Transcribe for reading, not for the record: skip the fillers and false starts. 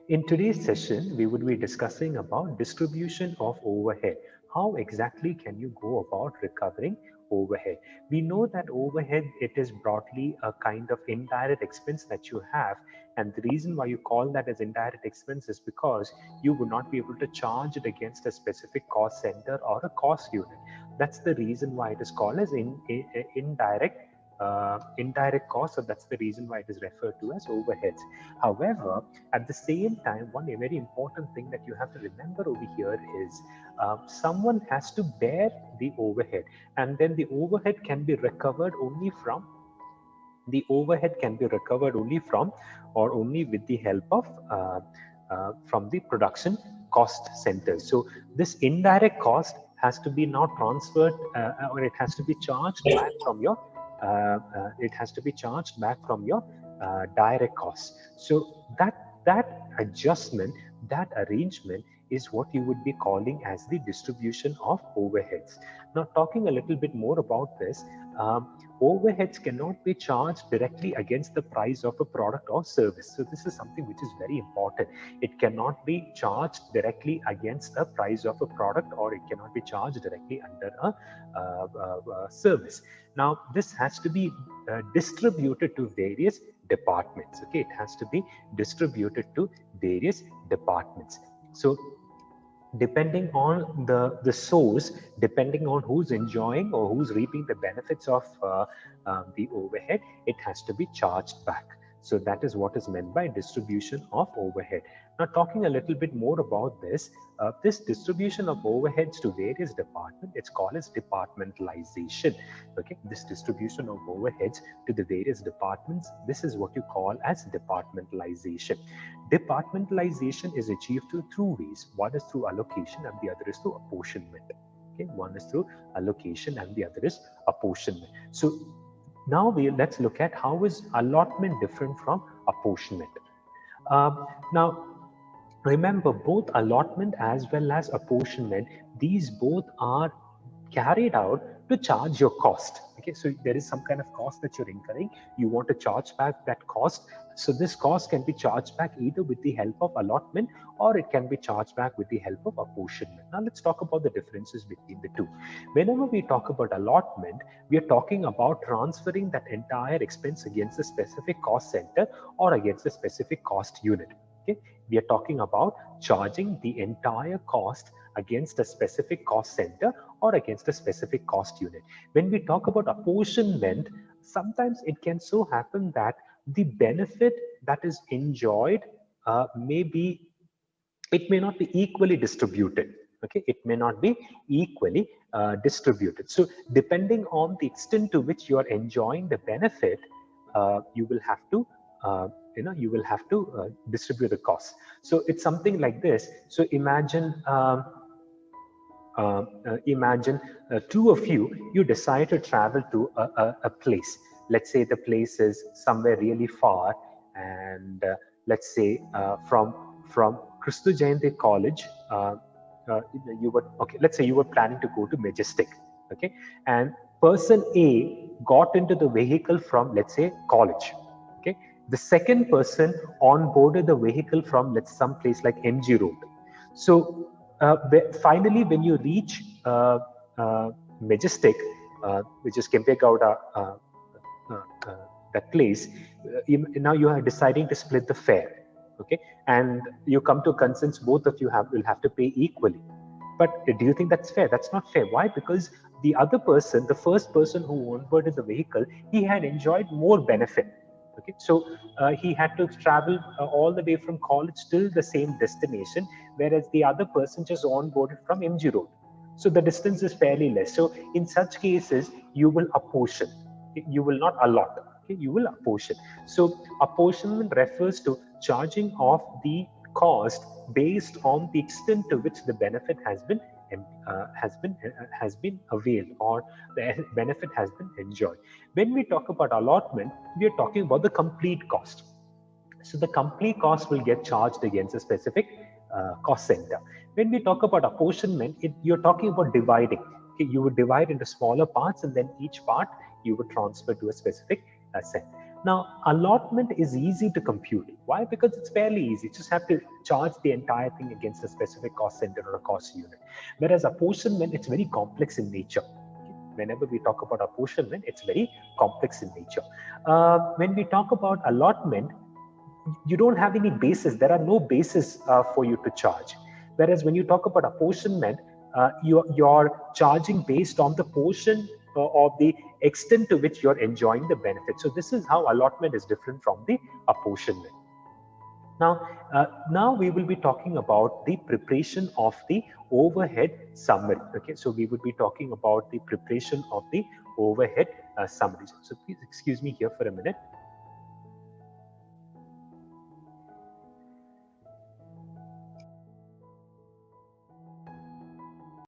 In today's session, we would be discussing about distribution of overhead. How exactly can you go about recovering overhead? We know that overhead, it is broadly a kind of indirect expense that you have. And the reason why you call that as indirect expense is because you would not be able to charge it against a specific cost center or a cost unit. That's the reason why it is called as indirect cost. So that's the reason why it is referred to as overheads. However, at the same time, one very important thing that you have to remember over here is someone has to bear the overhead, and then the overhead can be recovered only from or only with the help of from the production cost centers. So this indirect cost has to be now transferred, or it has to be charged back from your direct costs. So that adjustment, that arrangement is what you would be calling as the distribution of overheads. Now, talking a little bit more about this, overheads cannot be charged directly against the price of a product or service. So this is something which is very important. It cannot be charged directly against a price of a product, or it cannot be charged directly under a service. Now, this has to be distributed to various departments. Okay, it has to be distributed to various departments. So depending on the source, depending on who's enjoying or who's reaping the benefits of the overhead, it has to be charged back. So that is what is meant by distribution of overhead. Now, talking a little bit more about this, this distribution of overheads to various departments, it's called as departmentalization. Okay, this distribution of overheads to the various departments, this is what you call as departmentalization. Departmentalization is achieved through two ways. One is through allocation and the other is through apportionment. Okay, one is through allocation and the other is apportionment. So now let's look at how is allotment different from apportionment. Now, remember, both allotment as well as apportionment, these both are carried out to charge your cost. Okay, so there is some kind of cost that you're incurring. You want to charge back that cost. So this cost can be charged back either with the help of allotment, or it can be charged back with the help of apportionment. Now let's talk about the differences between the two. Whenever we talk about allotment, we are talking about transferring that entire expense against a specific cost center or against a specific cost unit. Okay, we are talking about charging the entire cost against a specific cost center or against a specific cost unit. When we talk about apportionment, sometimes it can so happen that the benefit that is enjoyed it may not be equally distributed. Okay, it may not be equally distributed. So depending on the extent to which you are enjoying the benefit, you will have to distribute the cost. So it's something like this. So imagine two of you decide to travel to a place. Let's say the place is somewhere really far, and let's say from Christu Jayanti College, you were okay. Let's say you were planning to go to Majestic, okay, and person A got into the vehicle from, let's say, college, okay. The second person onboarded the vehicle from, let's some place like MG Road. So finally, when you reach Majestic, which is Kempegowda, that place, now you are deciding to split the fare, okay, and you come to consensus. Both of you will have to pay equally. But do you think that's fair? That's not fair. Why? Because the other person, the first person who onboarded the vehicle, he had enjoyed more benefit. Okay, so he had to travel all the way from college till the same destination, whereas the other person just onboarded from MG Road. So the distance is fairly less. So in such cases, you will apportion. Okay? You will not allot. Okay? You will apportion. So apportionment refers to charging off the cost based on the extent to which the benefit has been availed, or the benefit has been enjoyed. When we talk about allotment, we are talking about the complete cost. So the complete cost will get charged against a specific cost center. When we talk about apportionment, you're talking about dividing. Okay, you would divide into smaller parts, and then each part you would transfer to a specific center. Now, allotment is easy to compute. Why? Because it's fairly easy. You just have to charge the entire thing against a specific cost center or a cost unit. Whereas apportionment, it's very complex in nature. Whenever we talk about apportionment, it's very complex in nature. When we talk about allotment, you don't have any basis. There are no basis for you to charge. Whereas when you talk about apportionment, you're charging based on the portion of the extent to which you're enjoying the benefit. So this is how allotment is different from the apportionment. Now we will be talking about the preparation of the overhead summary. Okay, so we would be talking about the preparation of the overhead summary. So please excuse me here for a minute.